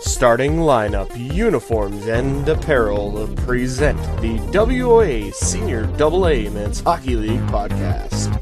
Starting lineup, uniforms, and apparel present the WOA Senior AA Men's Hockey League podcast.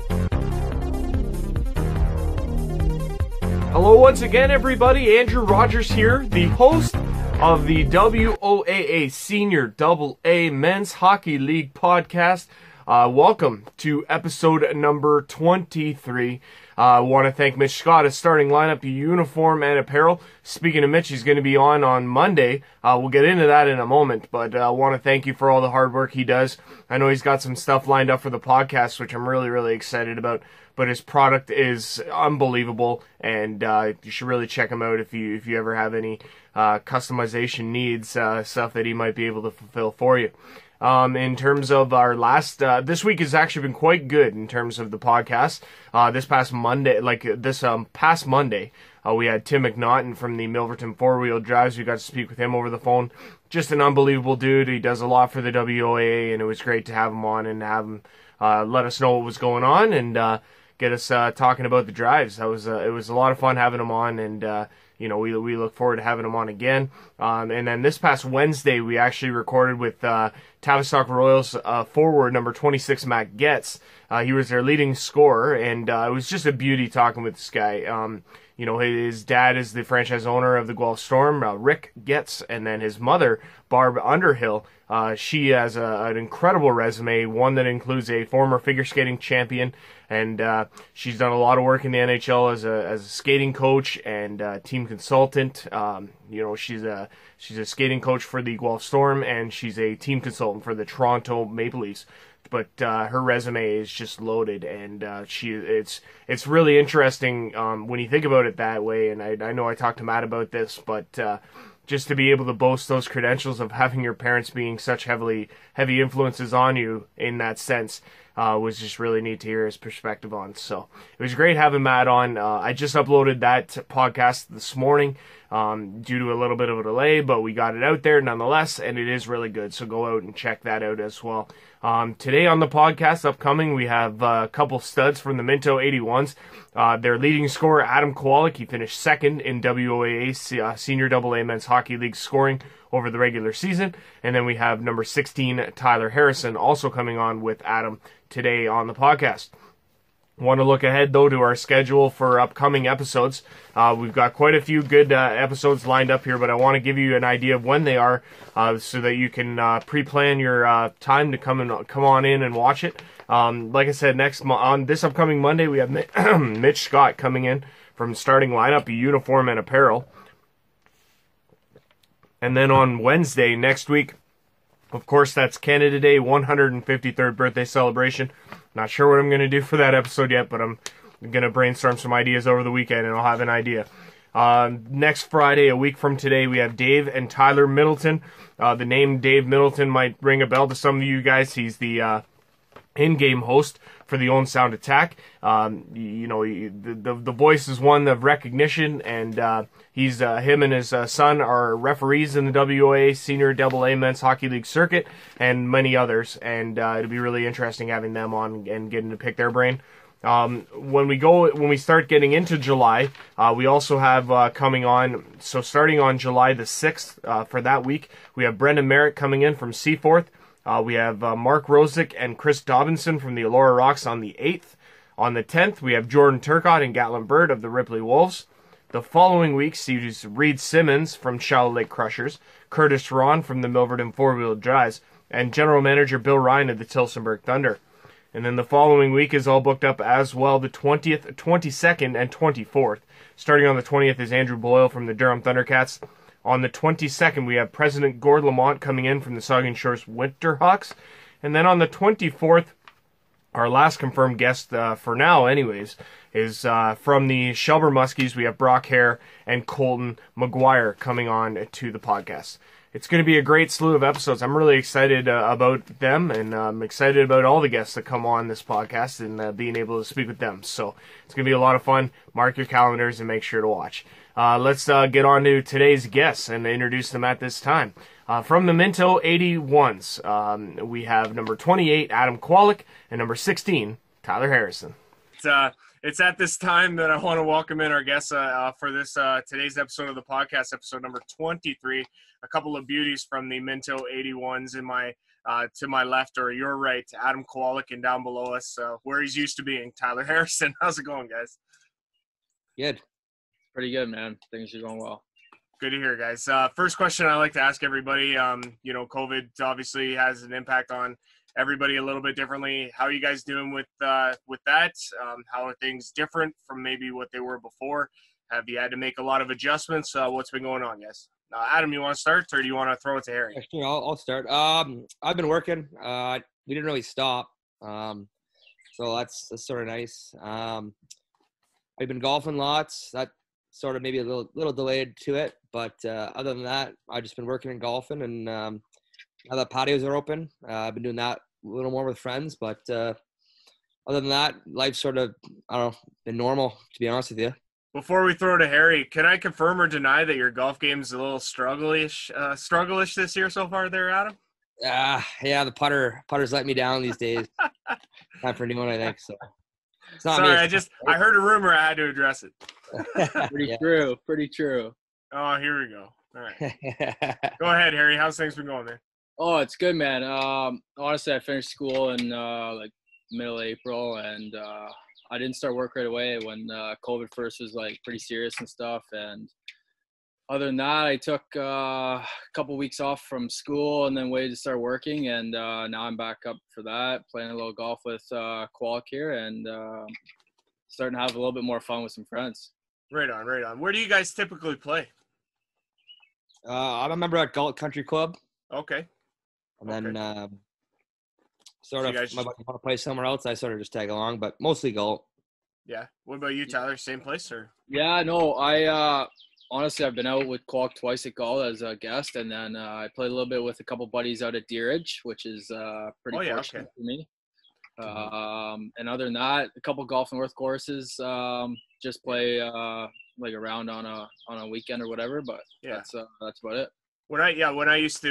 Hello once again, everybody. Andrew Rogers here, the host of the WOAA Senior AA Men's Hockey League podcast. Welcome to episode number 23. I want to thank Mitch Scott as starting lineup, uniform, and apparel. Speaking of Mitch, he's going to be on Monday. We'll get into that in a moment, but I want to thank you for all the hard work he does. I know he's got some stuff lined up for the podcast, which I'm really, really excited about, but his product is unbelievable, and you should really check him out if you ever have any customization needs, stuff that he might be able to fulfill for you. In terms of our last, this week has actually been quite good in terms of the podcast. This past Monday, we had Tim McNaughton from the Milverton Four Wheel Drives. We got to speak with him over the phone. Just an unbelievable dude. He does a lot for the WOAA, and it was great to have him on and have him let us know what was going on and get us talking about the drives. It was a lot of fun having him on, and we look forward to having him on again. And then this past Wednesday, we actually recorded with Tavistock Royals forward number 26, Matt Getz. He was their leading scorer, and it was just a beauty talking with this guy. His dad is the franchise owner of the Guelph Storm, Rick Getz, and then his mother, Barb Underhill. She has an incredible resume, one that includes a former figure skating champion, and she's done a lot of work in the NHL as a skating coach and team consultant. She's a skating coach for the Guelph Storm, and she's a team consultant for the Toronto Maple Leafs. But her resume is just loaded, and it's really interesting when you think about it that way. And I know I talked to Matt about this, but just to be able to boast those credentials of having your parents being such heavy influences on you in that sense was just really neat to hear his perspective on. So it was great having Matt on. I just uploaded that podcast this morning due to a little bit of a delay, but we got it out there nonetheless, and it is really good. So go out and check that out as well. Today on the podcast upcoming, we have a couple studs from the Minto 81s. Their leading scorer, Adam Kawalec, he finished second in WOAA Senior AA Men's Hockey League scoring over the regular season. And then we have number 16, Tyler Harrison, also coming on with Adam today on the podcast. Want to look ahead, though, to our schedule for upcoming episodes. We've got quite a few good episodes lined up here, but I want to give you an idea of when they are so that you can pre-plan your time to come on in and watch it. Like I said, on this upcoming Monday, we have Mitch Scott coming in from starting lineup, uniform and apparel. And then on Wednesday next week, of course, that's Canada Day, 153rd birthday celebration. Not sure what I'm going to do for that episode yet, but I'm going to brainstorm some ideas over the weekend, and I'll have an idea. Next Friday, a week from today, we have Dave and Tyler Middleton. The name Dave Middleton might ring a bell to some of you guys. He's the in-game host for the Own Sound Attack. The voice is one of recognition, and he's him and his son are referees in the WOA Senior AA Men's Hockey League circuit, and many others. And it'll be really interesting having them on and getting to pick their brain. When we start getting into July, we also have coming on. So starting on July the 6th for that week, we have Brendan Merritt coming in from Seaforth. We have Mark Rosick and Chris Dobinson from the Elora Rocks on the 8th. On the 10th, we have Jordan Turcott and Gatlin Bird of the Ripley Wolves. The following week sees Reed Simmons from Shallow Lake Crushers, Curtis Ron from the Milverton Four Wheel Drives, and General Manager Bill Ryan of the Tillsonburg Thunder. And then the following week is all booked up as well, the 20th, 22nd, and 24th. Starting on the 20th is Andrew Boyle from the Durham Thundercats. On the 22nd, we have President Gord Lamont coming in from the Saugeen Shores Winterhawks. And then on the 24th, our last confirmed guest, for now anyways, is from the Shelburne Muskies. We have Brock Hare and Colton McGuire coming on to the podcast. It's going to be a great slew of episodes. I'm really excited about them, and I'm excited about all the guests that come on this podcast and being able to speak with them. So it's going to be a lot of fun. Mark your calendars and make sure to watch. Let's get on to today's guests and introduce them at this time. From the Minto 81s, we have number 28, Adam Kawalec, and number 16, Tyler Harrison. It's at this time that I want to welcome in our guests for this today's episode of the podcast, episode number 23. A couple of beauties from the Minto 81s in my to my left or your right, Adam Kawalec, and down below us, where he's used to being, Tyler Harrison. How's it going, guys? Good. Pretty good, man. Things are going well. Good to hear, guys. First question I like to ask everybody, COVID obviously has an impact on everybody a little bit differently. How are you guys doing with that? How are things different from maybe what they were before? Have you had to make a lot of adjustments? What's been going on, guys? Adam, you want to start, or do you want to throw it to Harry? Sure, I'll start. I've been working. We didn't really stop, so that's sort of nice. I've been golfing lots. That sort of maybe a little delayed to it, but other than that, I've just been working and golfing. And now that patios are open, I've been doing that a little more with friends. But other than that, life's sort of, I don't know, been normal, to be honest with you. Before we throw to Harry, can I confirm or deny that your golf game's a little struggle-ish this year so far there, Adam? Yeah, the putter's let me down these days. Time for a new one, I think. So. Sorry, I heard a rumor. I had to address it. Pretty true. Oh, here we go. All right. Go ahead, Harry. How's things been going, man? Oh, it's good, man. Honestly, I finished school in like middle of April, and I didn't start work right away when COVID first was like pretty serious and stuff. And other than that, I took a couple weeks off from school and then waited to start working. And now I'm back up for that, playing a little golf with Kawalec here, and starting to have a little bit more fun with some friends. Right on. Where do you guys typically play? I'm a member at Galt Country Club. Okay. And then sort of, my buddy want to play somewhere else, I sort of just tag along, but mostly Galt. Yeah. What about you, Tyler? Same place, or? Yeah, no, honestly, I've been out with Kawalec twice at Galt as a guest, and then I played a little bit with a couple buddies out at Deerage, which is pretty fortunate for me. And other than that, a couple Golf North courses, just play like a round on a weekend or whatever. But yeah, that's about it. When I used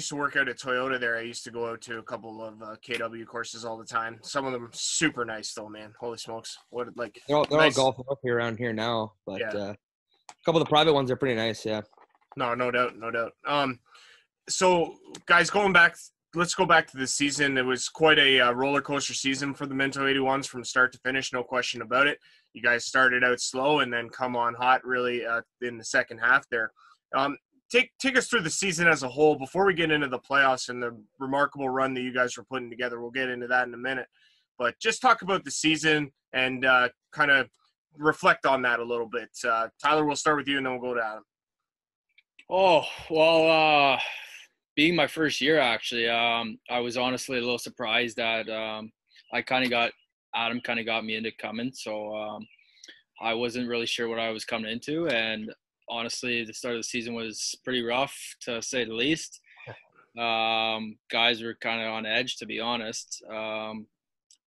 to work out at Toyota there, I used to go out to a couple of KW courses all the time. Some of them super nice though, man. Holy smokes! They're all Golf North here around here now, but a couple of the private ones are pretty nice. Yeah. No doubt. So guys, let's go back to the season. It was quite a roller coaster season for the Minto 81s from start to finish, no question about it. You guys started out slow and then come on hot really in the second half there. Take us through the season as a whole before we get into the playoffs and the remarkable run that you guys were putting together. We'll get into that in a minute. But just talk about the season and kind of reflect on that a little bit. Tyler, we'll start with you and then we'll go to Adam. Oh, well, being my first year, actually, I was honestly a little surprised that Adam kind of got me into coming. So I wasn't really sure what I was coming into. And honestly, the start of the season was pretty rough, to say the least. Guys were kind of on edge, to be honest.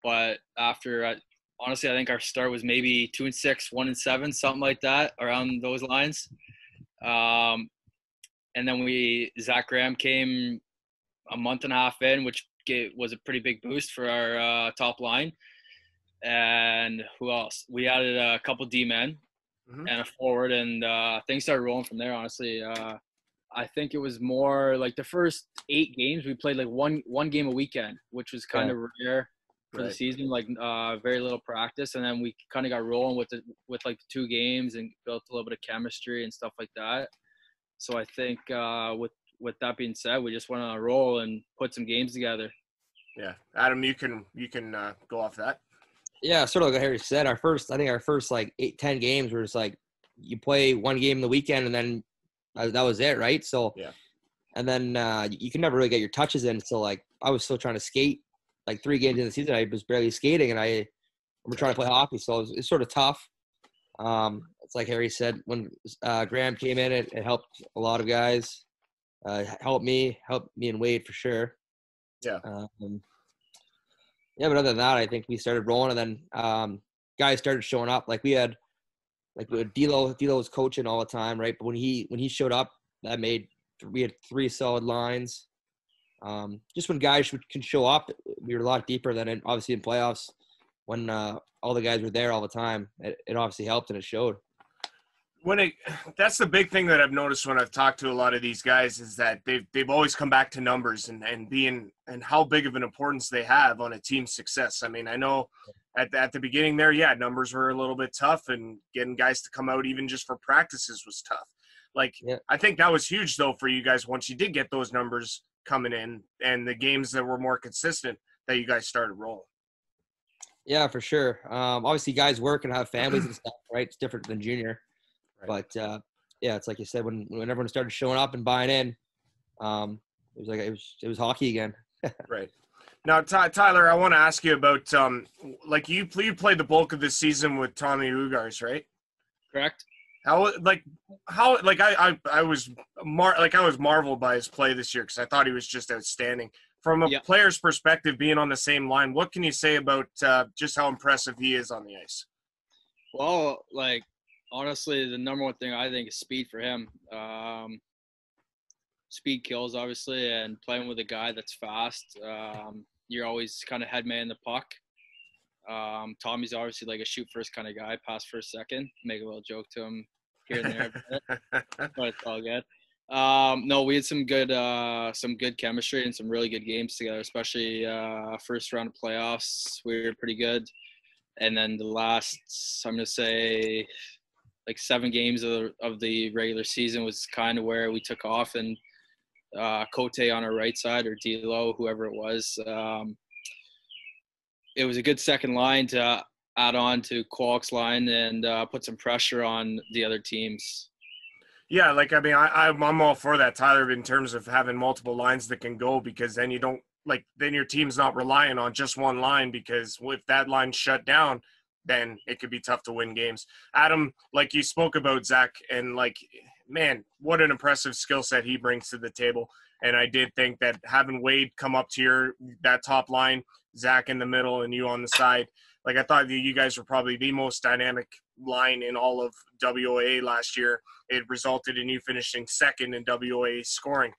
But after, honestly, I think our start was maybe 2-6, 1-7, something like that, around those lines. And then Zach Graham came a month and a half in, which was a pretty big boost for our top line. And who else? We added a couple D-men and a forward, and things started rolling from there, honestly. I think it was more like the first 8 games, we played like one game a weekend, which was kind of rare for the season, like very little practice. And then we kind of got rolling with like the 2 games and built a little bit of chemistry and stuff like that. So I think with that being said, we just went on a roll and put some games together. Yeah, Adam, you can go off that. Yeah, sort of like Harry said, our first like 8-10 games were just like you play one game in the weekend and then that was it, right? So yeah, and then you can never really get your touches in. So like I was still trying to skate. Like 3 games in the season, I was barely skating, and we're trying to play hockey, so it's sort of tough. It's like Harry said, when Graham came in, it helped a lot of guys. Helped me and Wade for sure. Yeah. But other than that, I think we started rolling, and then guys started showing up. Like we had, like D'Lo was coaching all the time, right? But when he showed up, we had 3 solid lines. Just when guys can show up, we were a lot deeper than obviously in playoffs. when all the guys were there all the time, it obviously helped and it showed. That's the big thing that I've noticed when I've talked to a lot of these guys is that they've always come back to numbers and being and how big of an importance they have on a team's success. I mean, I know at the beginning there, yeah, numbers were a little bit tough, and getting guys to come out even just for practices was tough. Like, yeah. I think that was huge though for you guys once you did get those numbers coming in and the games that were more consistent that you guys started rolling. Yeah, for sure. Obviously, guys work and have families and stuff, right? It's different than junior. Right. But yeah, it's like you said, when everyone started showing up and buying in, it was hockey again. Right. Now, Tyler, I want to ask you about like you played the bulk of this season with Tommy Ugars, right? Correct. I was marveled by his play this year because I thought he was just outstanding. From a player's perspective, being on the same line, what can you say about just how impressive he is on the ice? Well, like, honestly, the number one thing I think is speed for him. Speed kills, obviously, and playing with a guy that's fast, you're always kind of head man the puck. Tommy's obviously like a shoot first kind of guy, pass first second. Make a little joke to him here and there, but it's all good. No, we had some good chemistry and some really good games together, especially first round of playoffs. We were pretty good, and then the last, I'm gonna say, like 7 games of the regular season was kind of where we took off, and Cote on our right side, or D'Lo, whoever it was. It was a good second line to add on to Kawalec's line and put some pressure on the other teams. Yeah, like, I mean, I'm all for that, Tyler, in terms of having multiple lines that can go, because then you don't, like, then your team's not relying on just one line, because if that line's shut down, then it could be tough to win games. Adam, like you spoke about Zach, and like, man, what an impressive skill set he brings to the table. And I did think that having Wade come up to that top line, Zach in the middle and you on the side, like, I thought that you guys were probably the most dynamic line in all of WOA last year. It resulted in you finishing second in WOA scoring.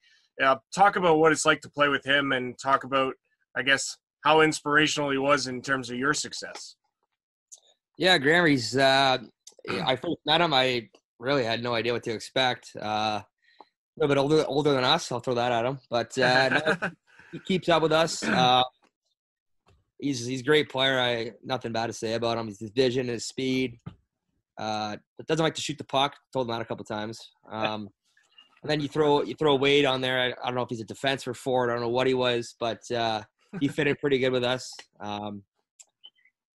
Talk about what it's like to play with him, and talk about, I guess, how inspirational he was in terms of your success. Yeah, Grammy's. I first met him, I really had no idea what to expect. A little bit older than us, I'll throw that at him. But he keeps up with us. He's a great player. Nothing bad to say about him. His vision, his speed. But doesn't like to shoot the puck. Told him that a couple times. And then you throw Wade on there. I don't know if he's a defense or forward. I don't know what he was, but he fit in pretty good with us.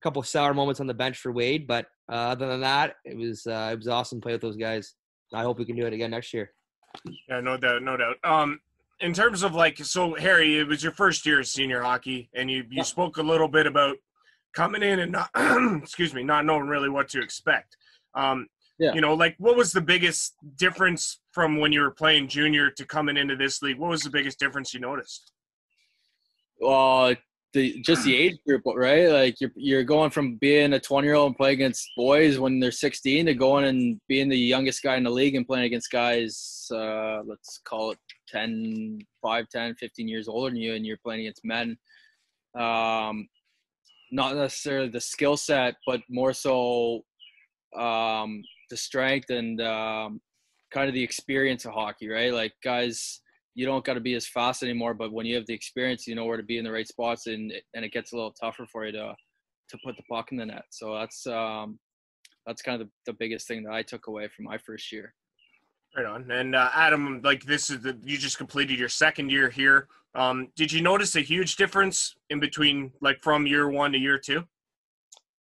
Couple of sour moments on the bench for Wade, but other than that, it was awesome to play with those guys. I hope we can do it again next year. Yeah, no doubt. In terms of, like, so Harry, it was your first year of senior hockey, and you spoke a little bit about coming in and not, not knowing really what to expect. You know, like, what was the biggest difference from when you were playing junior to coming into this league? What was the biggest difference you noticed? Well, just the age group, right? Like, you're going from being a 20-year-old and playing against boys when they're 16 to going and being the youngest guy in the league and playing against guys, let's call it 5, 10, 15 years older than you, and you're playing against men. Not necessarily the skill set, but more so the strength and kind of the experience of hockey, right? Like, guys, you don't got to be as fast anymore, but when you have the experience, you know where to be in the right spots, and it gets a little tougher for you to put the puck in the net. So that's kind of the biggest thing that I took away from my first year. Right on. And Adam, like, you just completed your second year here. Did you notice a huge difference in between, like, from year 1 to year 2?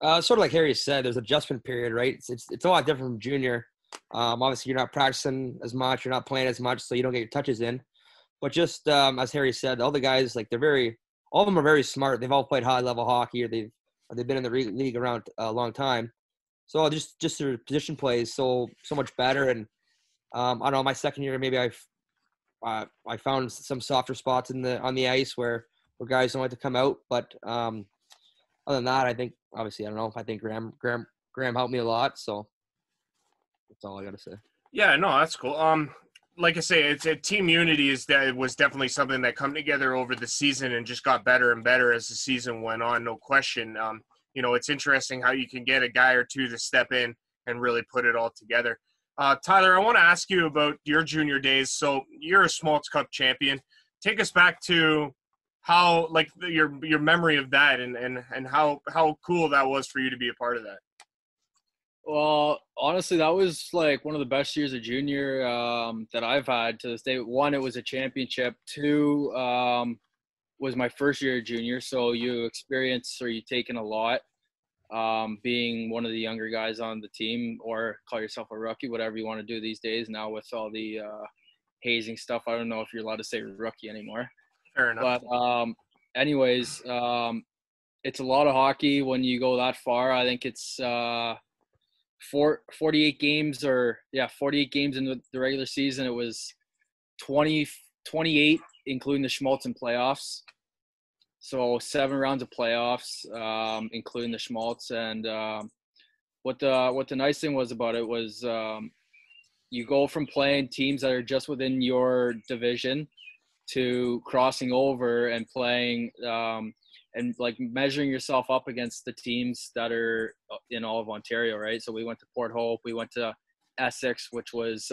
Sort of like Harry said, there's an adjustment period, right? It's a lot different from junior. Obviously, you're not practicing as much, you're not playing as much, so you don't get your touches in. But just as Harry said, all the guys, like, all of them are very smart. They've all played high level hockey, or they've been in the league around a long time. So just their position play is so much better. And I don't know, my second year, maybe I found some softer spots on the ice where guys don't like to come out. But other than that, I think, obviously, I don't know. I think Graham helped me a lot. So that's all I got to say. Yeah, no, that's cool. Like I say, it's team unity was definitely something that come together over the season and just got better and better as the season went on. No question. it's interesting how you can get a guy or two to step in and really put it all together. Tyler, I want to ask you about your junior days. So you're a Schmaltz Cup champion. Take us back to how, like, your memory of that and how cool that was for you to be a part of that. Well, honestly, that was like one of the best years of junior that I've had to this day. One, it was a championship. Two, was my first year of junior, so you experience or you take in a lot. Being one of the younger guys on the team, or call yourself a rookie, whatever you want to do these days. Now with all the hazing stuff, I don't know if you're allowed to say rookie anymore. Fair enough. But anyways, it's a lot of hockey when you go that far. I think it's 48 games, 48 games in the regular season. It was 28, including the Schmaltz and playoffs. So 7 rounds of playoffs, including the Schmaltz. And what the nice thing was about it was you go from playing teams that are just within your division to crossing over and playing and like measuring yourself up against the teams that are in all of Ontario, right? So we went to Port Hope, we went to Essex, which was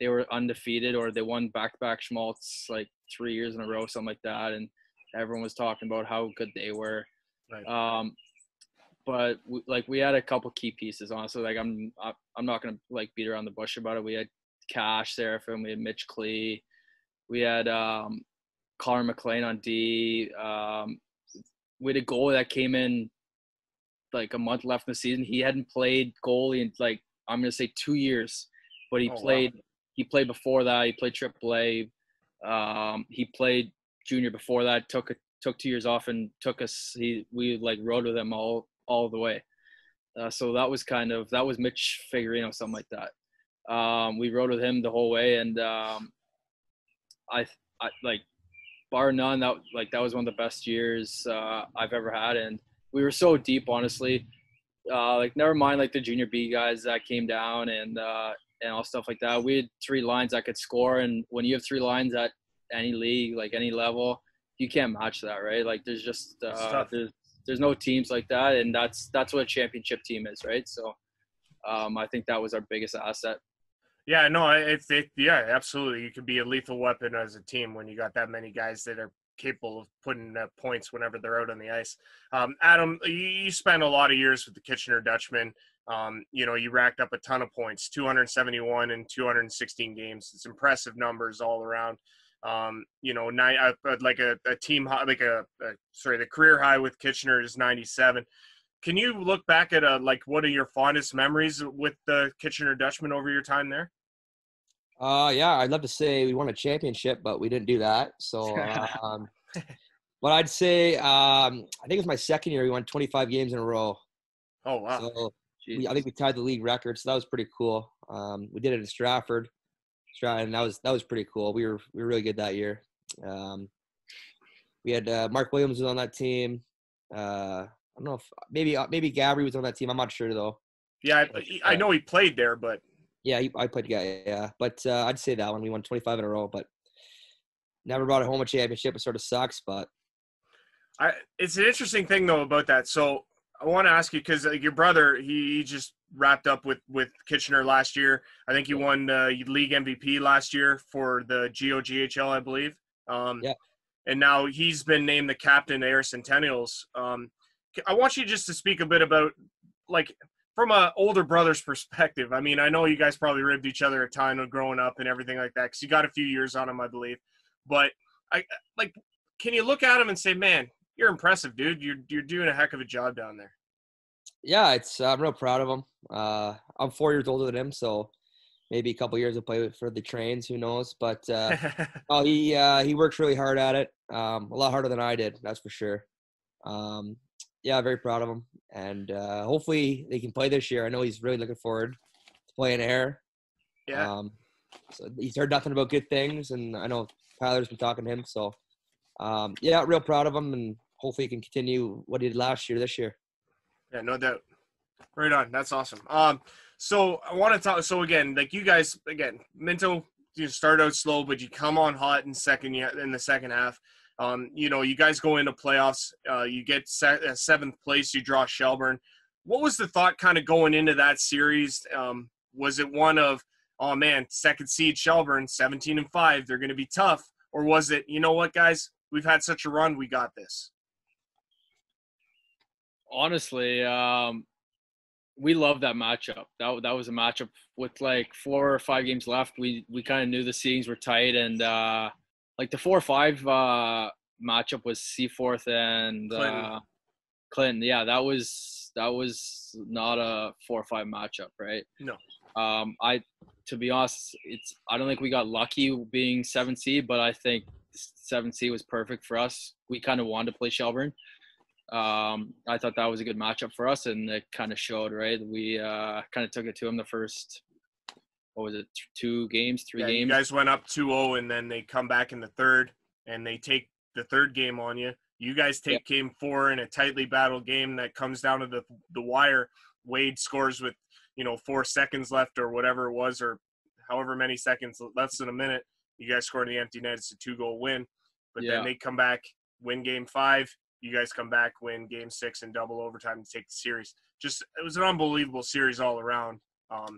they were undefeated, or they won back-to-back Schmaltz like 3 years in a row, something like that. And everyone was talking about how good they were. Right. But we had a couple key pieces, honestly. Like I'm not gonna like beat around the bush about it. We had Cash Serafin, we had Mitch Klee, we had Connor McLean on D. We had a goalie that came in like a month left in the season. He hadn't played goalie in like, I'm gonna say 2 years, but he played. Wow. He played before that. He played AAA. He played junior before that. Took 2 years off and we like rode with him all the way. So that was Mitch Figurino, something like that. We rode with him the whole way, and I like, bar none, that was one of the best years I've ever had. And we were so deep, honestly. Like, never mind like the junior B guys that came down and all stuff like that. We had 3 lines that could score, and when you have 3 lines at any league, like any level, you can't match that, right? Like, there's just there's no teams like that, and that's what a championship team is, right? So I think that was our biggest asset. Yeah, no, yeah, absolutely. You could be a lethal weapon as a team when you got that many guys that are capable of putting points whenever they're out on the ice. Adam, you spent a lot of years with the Kitchener Dutchmen. You racked up a ton of points, 271 in 216 games. It's impressive numbers all around. Like a team high, the career high with Kitchener is 97. Can you look back at what are your fondest memories with the Kitchener Dutchmen over your time there? Yeah, I'd love to say we won a championship, but we didn't do that. So, but I'd say I think it was my second year. We won 25 games in a row. Oh wow! So I think we tied the league record. So that was pretty cool. We did it in Stratford, and that was pretty cool. We were really good that year. We had Mark Williams was on that team. I don't know if maybe Gabby was on that team. I'm not sure though. Yeah, I know he played there, but yeah, I played guy. Yeah, but I'd say that one. We won 25 in a row, but never brought home a championship. It sort of sucks, but it's an interesting thing though about that. So I want to ask you, because your brother, he just wrapped up with Kitchener last year. I think he won league MVP last year for the GOGHL, I believe. Yeah. And now he's been named the captain of Air Centennials. I want you just to speak a bit about, like, from a older brother's perspective. I mean, I know you guys probably ribbed each other a ton growing up and everything like that, because you got a few years on him, I believe. But can you look at him and say, man, you're impressive, dude. You're doing a heck of a job down there. Yeah, I'm real proud of him. I'm 4 years older than him, so maybe a couple years to play for the Trains, who knows? But he works really hard at it, a lot harder than I did, that's for sure. Yeah, very proud of him, and hopefully they can play this year. I know he's really looking forward to playing Air. Yeah. So he's heard nothing about good things, and I know Tyler's been talking to him. So, yeah, real proud of him, and hopefully he can continue what he did last year this year. Yeah, no doubt. Right on. That's awesome. So I want to talk. So again, like you guys, Minto, you start out slow, but you come on hot in the second half. You guys go into playoffs, you get seventh place, you draw Shelburne. What was the thought kind of going into that series? Was it one of, oh man, second seed Shelburne, 17-5, they're going to be tough? Or was it, you know what, guys, we've had such a run, we got this? Honestly, we love that matchup. That was a matchup with like 4 or 5 games left. We kind of knew the seedings were tight, and like the 4-5 matchup was Seaforth and Clinton. Yeah, that was not a 4-5 matchup, right? No. To be honest, I don't think we got lucky being 7 seed, but I think 7 seed was perfect for us. We kind of wanted to play Shelburne. I thought that was a good matchup for us, and it kind of showed, right? We kind of took it to them the first, what was it, 3 games? You guys went up 2-0, and then they come back in the third, and they take the third game on you. You guys take game 4 in a tightly battled game that comes down to the wire. Wade scores with 4 seconds left or whatever it was, or however many seconds, less than a minute. You guys score in the empty net. It's a 2-goal win. But then they come back, win game 5. You guys come back, win game 6 in double overtime to take the series. It was an unbelievable series all around.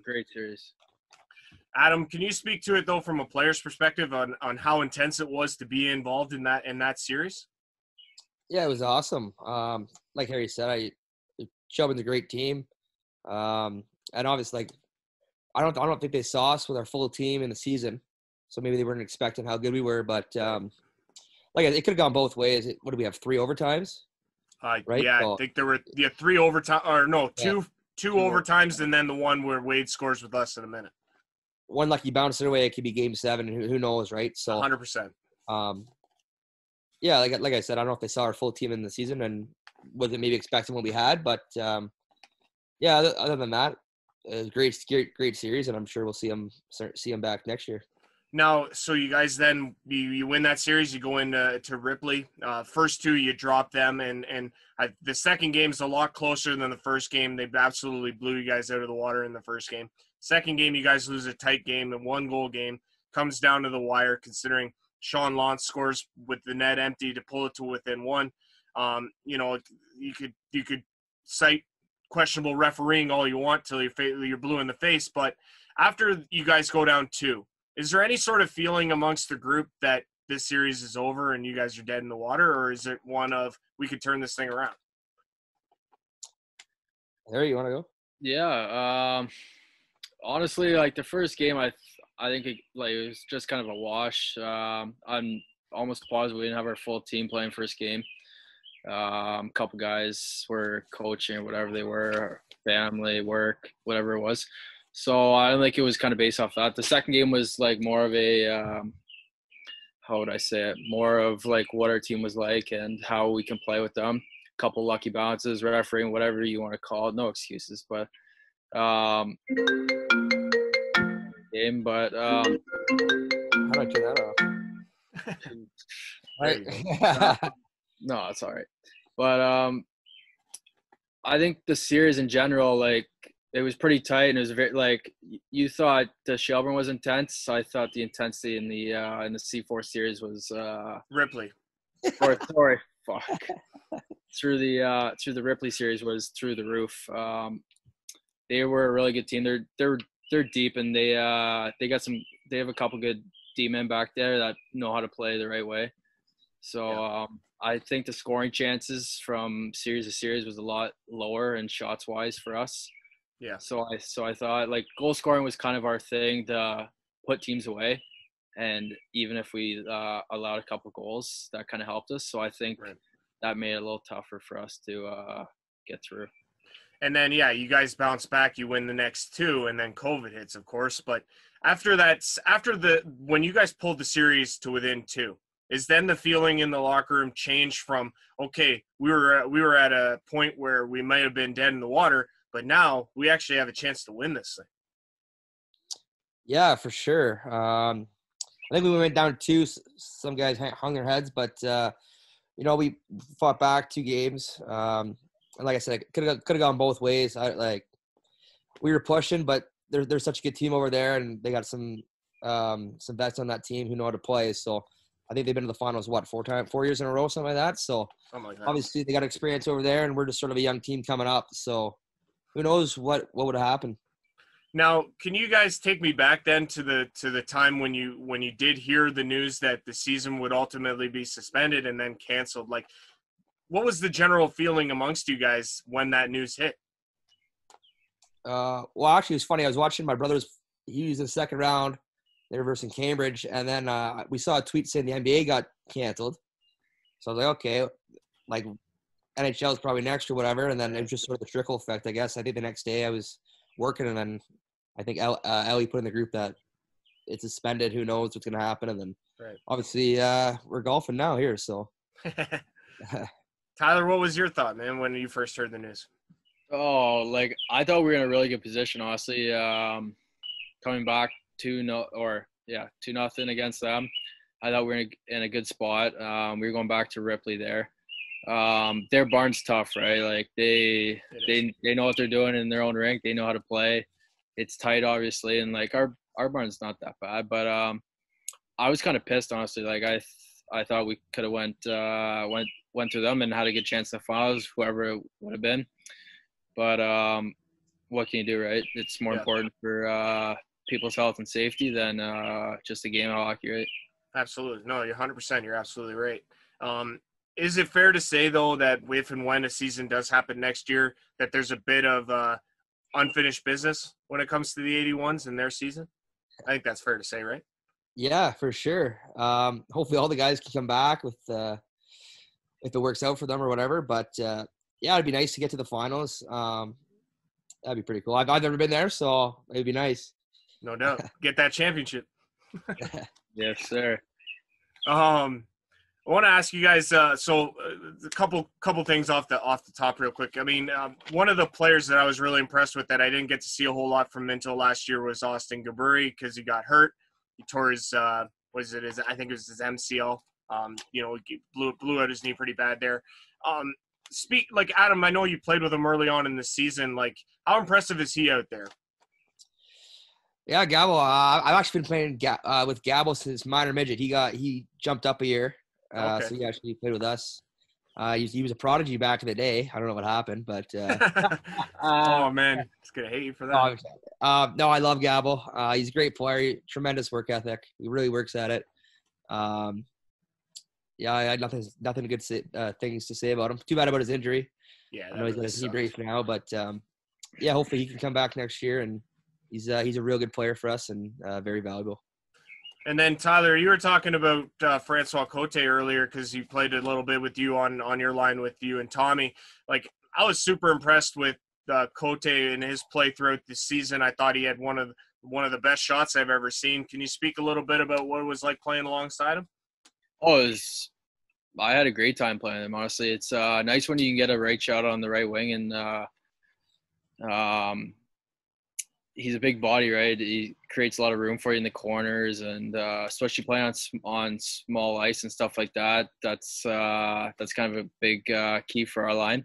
Great series. Adam, can you speak to it though from a player's perspective on how intense it was to be involved in that series? Yeah, it was awesome. Like Harry said, Shelburne's a great team. And obviously, like, I don't think they saw us with our full team in the season, so maybe they weren't expecting how good we were. But like, it could have gone both ways. What do we have, 3 overtimes? Right? Yeah, So, I think there were 3 overtime, or no, two overtimes, and then the one where Wade scores with less than a minute. One lucky bounce away, it could be game 7. Who knows, right? So 100%. Yeah, like I said, I don't know if they saw our full team in the season and wasn't maybe expecting what we had, but yeah, other than that, it was great series, and I'm sure we'll see them back next year. Now, so you guys then you win that series, you go into Ripley. First 2 you drop them, and the second game is a lot closer than the first game. They absolutely blew you guys out of the water in the first game. Second game, you guys lose a tight game, a 1-goal game, comes down to the wire. Considering Sean Lantz scores with the net empty to pull it to within 1. You could cite questionable refereeing all you want till you're blue in the face, but after you guys go down 2. Is there any sort of feeling amongst the group that this series is over and you guys are dead in the water, or is it one of we could turn this thing around? Harry, you want to go? Yeah. Honestly, like the first game, I think it was just kind of a wash. I'm almost positive we didn't have our full team playing first game. A couple guys were coaching or whatever they were, family, work, whatever it was. So I think it was kind of based off that. The second game was like more of a, how would I say it? More of like what our team was like and how we can play with them. A couple lucky bounces, refereeing, whatever you want to call it. No excuses, but game. But how do I turn that off? Right. No, it's all right. But I think the series in general, like, it was pretty tight, and it was very, like, you thought the Shelburne was intense. I thought the intensity in the C4 series was Ripley. Sorry, fuck. Through the Ripley series was through the roof. They were a really good team. They're deep, and they have a couple good D-men back there that know how to play the right way. So I think the scoring chances from series to series was a lot lower and shots wise for us. Yeah. So I thought, like, goal scoring was kind of our thing to put teams away, and even if we allowed a couple goals, that kind of helped us. So I think that made it a little tougher for us to get through. And then you guys bounce back, you win the next 2, and then COVID hits, of course. But when you guys pulled the series to within 2, is then the feeling in the locker room changed from, okay, we were at a point where we might have been dead in the water, but now we actually have a chance to win this thing? Yeah, for sure. I think we went down 2. Some guys hung their heads, but we fought back 2 games. And like I said, it could have gone both ways. We were pushing, but there's such a good team over there, and they got some vets on that team who know how to play. So I think they've been to the finals, 4 years in a row, something like that. So Something like that. obviously they got experience over there, and we're just sort of a young team coming up. So who knows what would happen. Now, can you guys take me back then to the time when you did hear the news that the season would ultimately be suspended and then canceled? Like, what was the general feeling amongst you guys when that news hit? Well, actually, it was funny. I was watching my brother's. He was in the second round. They were versing Cambridge, and then we saw a tweet saying the NBA got canceled. So I was like, okay, like NHL is probably next or whatever. And then it was just sort of the trickle effect, I guess. I think the next day I was working, and then I think Ellie put in the group that it's suspended. Who knows what's going to happen? And then obviously we're golfing now here. So Tyler, what was your thought, man, when you first heard the news? Oh, like I thought we were in a really good position, honestly. Coming back 2-0 against them. I thought we were in a good spot. We were going back to Ripley there. Their barn's tough, right? Like they know what they're doing in their own rink. They know how to play. It's tight, obviously, and like our barn's not that bad. But I was kind of pissed, honestly. Like I thought we could have went through them and had a good chance to finals, whoever it would have been. But what can you do, right? It's more important for people's health and safety than just a game of hockey, right? Absolutely. No, you're 100%. You're absolutely right. Is it fair to say, though, that if and when a season does happen next year, that there's a bit of unfinished business when it comes to the 81s and their season? I think that's fair to say, right? Yeah, for sure. Hopefully all the guys can come back with if it works out for them or whatever. But yeah, it'd be nice to get to the finals. That'd be pretty cool. I've never been there, so it'd be nice. No doubt. Get that championship. Yes, sir. I want to ask you guys. A couple things off the top, real quick. I mean, one of the players that I was really impressed with that I didn't get to see a whole lot from Minto last year was Austin Gaburi, because he got hurt. He tore his I think it was his MCL. He blew out his knee pretty bad there. Adam, I know you played with him early on in the season. Like, how impressive is he out there? Yeah, Gabo. I've actually been playing with Gabo since minor midget. He jumped up a year, Okay. so he actually played with us. He was a prodigy back in the day. I don't know what happened, but oh man, it's gonna hate you for that. No, I love Gabo. He's a great player. Tremendous work ethic. He really works at it. Yeah, I had nothing good things to say about him. Too bad about his injury. Yeah, I know he's got a knee brace now, but yeah, hopefully he can come back next year, and he's a real good player for us and very valuable. And then Tyler, you were talking about Francois Cote earlier because he played a little bit with you on your line with you and Tommy. Like, I was super impressed with Cote and his play throughout the season. I thought he had one of the best shots I've ever seen. Can you speak a little bit about what it was like playing alongside him? I had a great time playing him, honestly. It's nice when you can get a right shot on the right wing, and he's a big body, right? He creates a lot of room for you in the corners, and especially playing on small ice and stuff like that. That's kind of a big key for our line.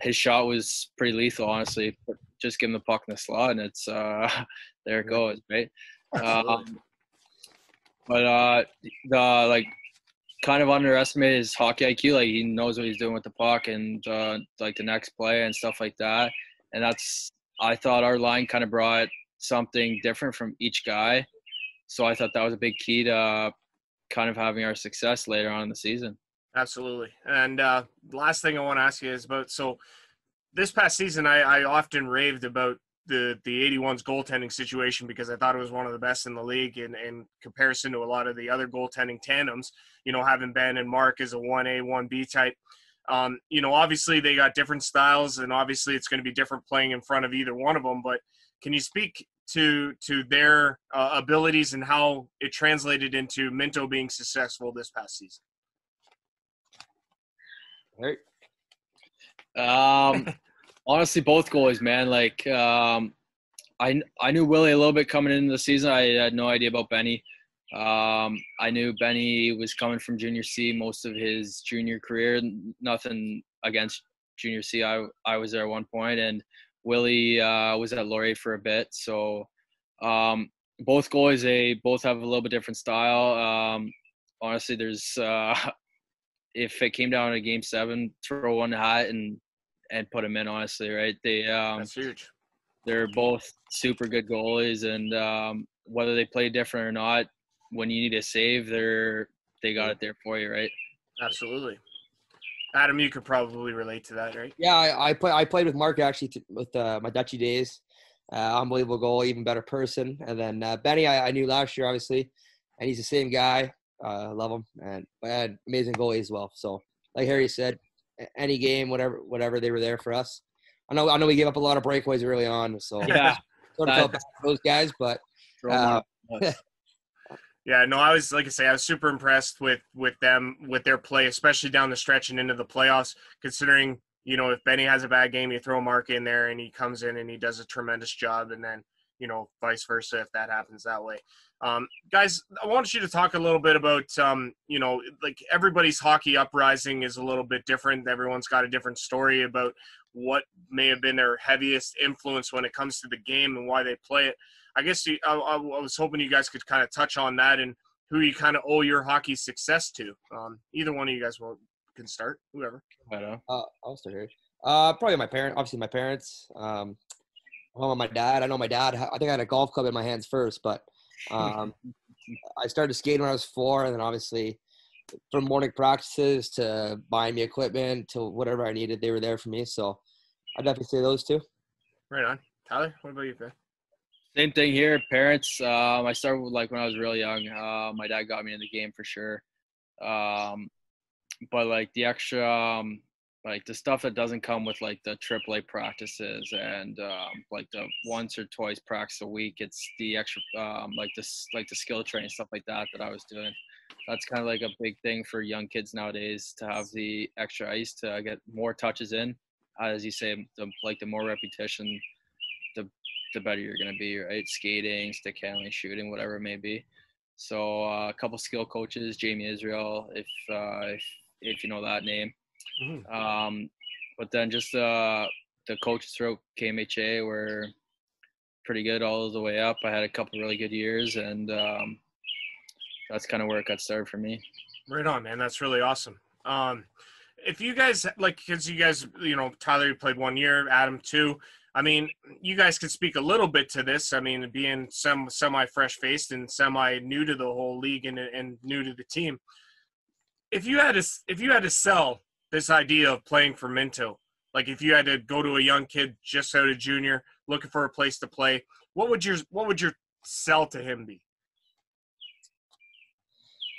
His shot was pretty lethal, honestly. Just give him the puck in the slot, and it's there it goes, right? But kind of underestimated his hockey IQ. Like, he knows what he's doing with the puck and like the next play and stuff like that. And I thought our line kind of brought something different from each guy. So I thought that was a big key to kind of having our success later on in the season. Absolutely. And last thing I want to ask you is about, so this past season, I often raved about the 81's goaltending situation because I thought it was one of the best in the league in comparison to a lot of the other goaltending tandems, having Ben and Mark as a 1A, 1B type. Obviously they got different styles, and obviously it's going to be different playing in front of either one of them, but can you speak to their abilities and how it translated into Minto being successful this past season? Right. Honestly, both goalies, man. Like, I knew Willie a little bit coming into the season. I had no idea about Benny. I knew Benny was coming from Junior C most of his junior career. Nothing against Junior C. I was there at one point, and Willie was at Laurier for a bit. So both goalies, they both have a little bit different style. honestly, there's if it came down to Game 7, throw one hat and put them in. Honestly, right? That's huge. They're both super good goalies, and whether they play different or not, when you need a save, they got it there for you, right? Absolutely. Adam, you could probably relate to that, right? Yeah, I played with Mark actually with my Dutchy days. Unbelievable goal, even better person. And then Benny, I knew last year, obviously, and he's the same guy. Love him, and amazing goalie as well. So, like Harry said, any game, whatever, they were there for us. I know we gave up a lot of breakaways early on, so Yeah, sort of felt bad for those guys, but throw 'em on us. Yeah, no, I was I was super impressed with them, with their play, especially down the stretch and into the playoffs. Considering, if Benny has a bad game, you throw Mark in there and he comes in and he does a tremendous job, and then vice versa if that happens that way. Guys, I want you to talk a little bit about like everybody's hockey uprising is a little bit different. Everyone's got a different story about what may have been their heaviest influence when it comes to the game and why they play it. I guess I was hoping you guys could kind of touch on that and who you kind of owe your hockey success to. Either one of you guys can start, whoever. I'll start here. Probably my parents. Obviously, my parents. Home with my dad. I know my dad. I think I had a golf club in my hands first, but I started skating when I was 4, and then obviously from morning practices to buying me equipment to whatever I needed, they were there for me. So I definitely say those two. Right on. Tyler, what about you, Ben? Same thing here. Parents. I started with, when I was really young. My dad got me in the game for sure. But the extra, the stuff that doesn't come with the AAA practices and the once or twice practice a week. It's the extra, the skill training stuff like that I was doing. That's kind of a big thing for young kids nowadays, to have the extra ice to get more touches in. As you say, the more repetition, the better you're going to be, right? Skating, stick handling, shooting, whatever it may be. So a couple skill coaches, Jamie Israel, if you know that name. Mm-hmm. But then just the coaches throughout KMHA were pretty good all the way up. I had a couple really good years, and that's kind of where it got started for me. Right on, man. That's really awesome. If you guys because you guys, Tyler, you played 1 year, Adam 2. I mean, you guys could speak a little bit to this. I mean, being semi fresh faced and semi new to the whole league and new to the team. If you had to sell this idea of playing for Minto, if you had to go to a young kid just out of junior looking for a place to play, what would your sell to him be?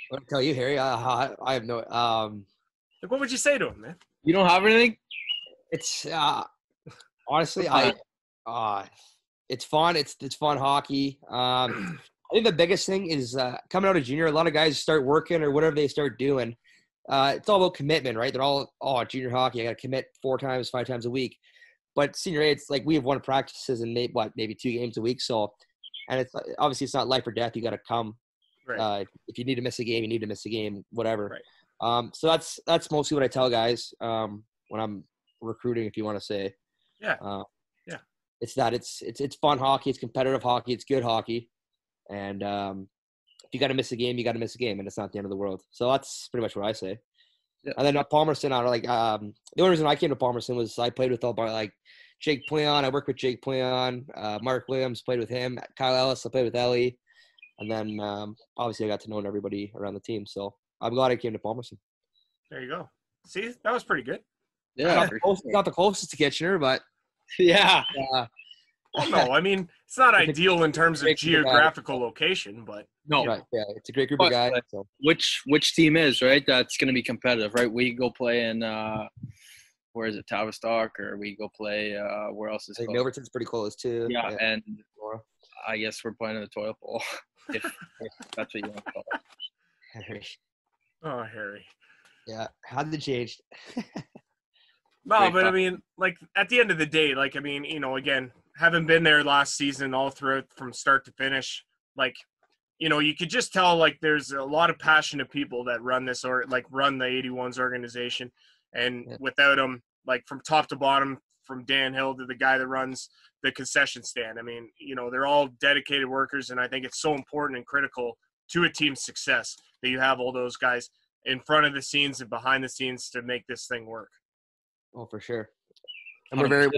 What tell you, Harry? I have no. What would you say to him, man? You don't have anything? It's honestly, it's fun. It's fun hockey. I think the biggest thing is coming out of junior. A lot of guys start working or whatever they start doing. It's all about commitment, right? They're all, junior hockey, I got to commit 4 times, 5 times a week. But senior A, it's we have 1 practices and maybe 2 games a week. So, and it's obviously it's not life or death. You got to come. Right. If you need to miss a game, you need to miss a game, whatever. Right. So that's mostly what I tell guys when I'm recruiting, if you want to say. Yeah. Yeah. It's that it's fun hockey. It's competitive hockey. It's good hockey. And if you got to miss a game, you got to miss a game, and it's not the end of the world. So that's pretty much what I say. Yeah. And then Palmerston, the only reason I came to Palmerston was I played with Jake Pleon. I worked with Jake Pleon. Mark Williams, played with him. Kyle Ellis, I played with Ellie. And then obviously I got to know everybody around the team. So I'm glad I came to Palmerston. There you go. See, that was pretty good. Yeah, not the closest to Kitchener, but yeah. Well, no, I mean, it's not ideal in terms of geographical location, but no, right, yeah, it's a great group of guys. So. Which team is right? That's going to be competitive, right? We go play in where is it, Tavistock, or we go play where else is? I think Milverton's pretty close too. Yeah, and I guess we're playing in the toilet bowl, if that's what you want to call it. Harry. Oh, Harry. Yeah, how did it change? No, but I mean, at the end of the day, again, having been there last season all throughout from start to finish, you could just tell there's a lot of passionate people that run this or run the 81s organization, and without them, from top to bottom, from Dan Hill to the guy that runs the concession stand, I mean, they're all dedicated workers, and I think it's so important and critical to a team's success that you have all those guys in front of the scenes and behind the scenes to make this thing work. Oh, for sure. And we're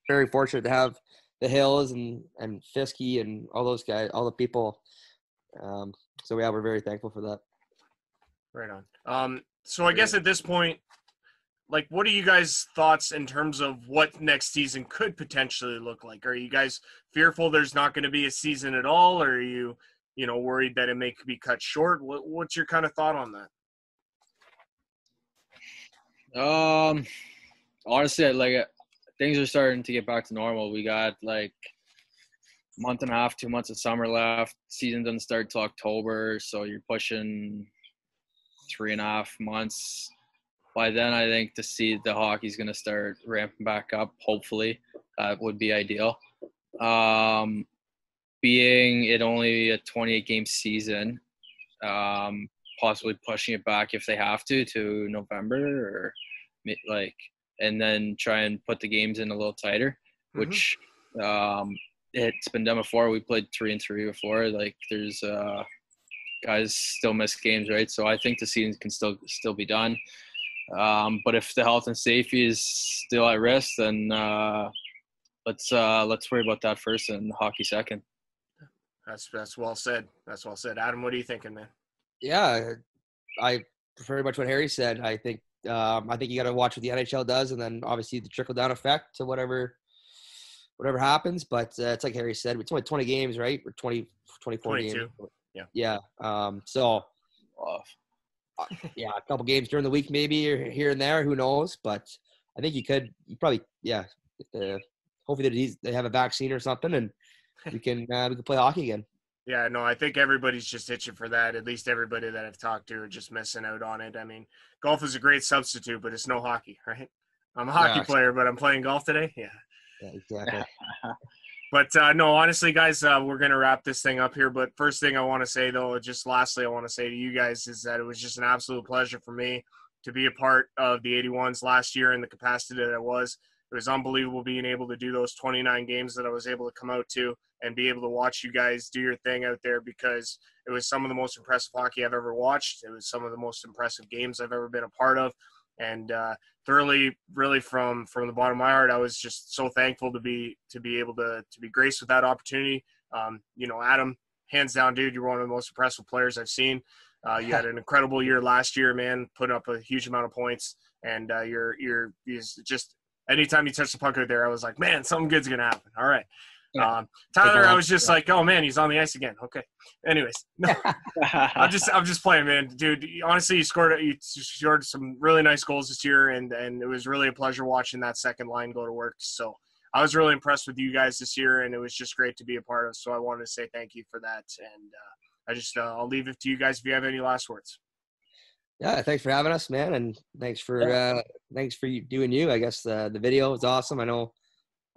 very fortunate to have the Hills and Fiskey and all those guys, all the people. So yeah, we're very thankful for that. Right on. So I guess at this point, like, what are you guys' thoughts in terms of what next season could potentially look like? Are you guys fearful there's not going to be a season at all? Or are you worried that it may be cut short? What's your kind of thought on that? Honestly, like, things are starting to get back to normal. We got like a month and a half, 2 months of summer left. Season doesn't start till October, so you're pushing 3.5 months. By then, I think to see the hockey's going to start ramping back up. Hopefully, that would be ideal. Being it only a 28-game season, possibly pushing it back if they have to November, or like, and then try and put the games in a little tighter, which it's been done before. We played 3-3 before. Like, there's guys still miss games, right? So I think the season can still be done. But if the health and safety is still at risk, then let's worry about that first and hockey second. That's well said. That's well said. Adam, what are you thinking, man? Yeah, I very much what Harry said. I think you got to watch what the NHL does, and then obviously the trickle down effect to whatever happens. But it's like Harry said, it's only 20 games, right? Or 24 22. games. Yeah. So. Yeah, a couple games during the week, maybe, or here and there. Who knows? But I think you probably, hopefully they have a vaccine or something, and we can play hockey again. Yeah, no, I think everybody's just itching for that. At least everybody that I've talked to are just missing out on it. I mean, golf is a great substitute, but it's no hockey, right? I'm a hockey player, but I'm playing golf today. Yeah. Yeah, exactly. But no, honestly, guys, we're going to wrap this thing up here. But first thing I want to say, though, just lastly, I want to say to you guys is that it was just an absolute pleasure for me to be a part of the 81s last year in the capacity that I was. It was unbelievable being able to do those 29 games that I was able to come out to and be able to watch you guys do your thing out there, because it was some of the most impressive hockey I've ever watched. It was some of the most impressive games I've ever been a part of. And thoroughly, really from the bottom of my heart, I was just so thankful to be able to be graced with that opportunity. Adam, hands down, dude, you're one of the most impressive players I've seen. You had an incredible year last year, man, putting up a huge amount of points. And you're just anytime you touch the puck out there, I was like, man, something good's gonna happen. All right. Tyler, I was just like, oh man, he's on the ice again. Okay. Anyways, no, I'm just playing, man. Dude, honestly, you scored some really nice goals this year, and it was really a pleasure watching that second line go to work. So I was really impressed with you guys this year, and it was just great to be a part of. So I wanted to say thank you for that, and I'll leave it to you guys if you have any last words. Yeah, thanks for having us, man, and thanks for you doing you. I guess the video is awesome. I know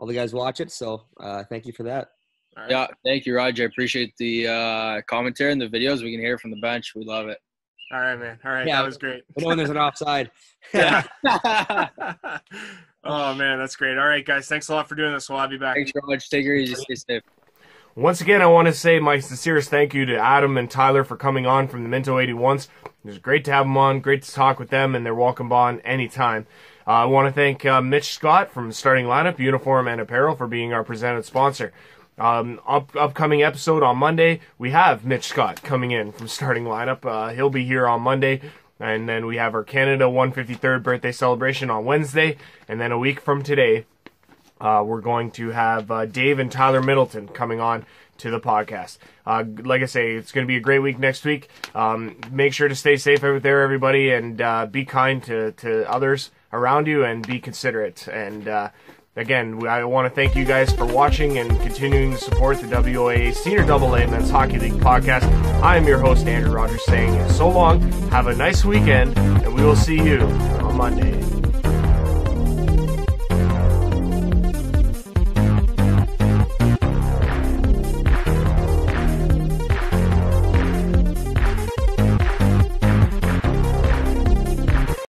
all the guys watch it, so thank you for that. Right. Yeah, thank you, Roger. I appreciate the commentary and the videos. We can hear from the bench. We love it. All right, man. All right, yeah, that was great. I know when there's an offside. Yeah. Oh, man, that's great. All right, guys, thanks a lot for doing this. We'll have you back. Thanks, Roger. Take it easy. Stay safe. Once again, I want to say my sincerest thank you to Adam and Tyler for coming on from the Minto 81s. It was great to have them on, great to talk with them, and they're welcome on anytime. I want to thank Mitch Scott from Starting Lineup, Uniform and Apparel for being our presented sponsor. Upcoming episode on Monday, we have Mitch Scott coming in from Starting Lineup. He'll be here on Monday. And then we have our Canada 153rd birthday celebration on Wednesday. And then a week from today, we're going to have Dave and Tyler Middleton coming on to the podcast. Like I say, it's going to be a great week next week. Make sure to stay safe out there, everybody, and be kind to others around you and be considerate. And again, I want to thank you guys for watching and continuing to support the WOA Senior AA Men's Hockey League podcast. I am your host, Andrew Rogers, saying so long, have a nice weekend, and we will see you on Monday.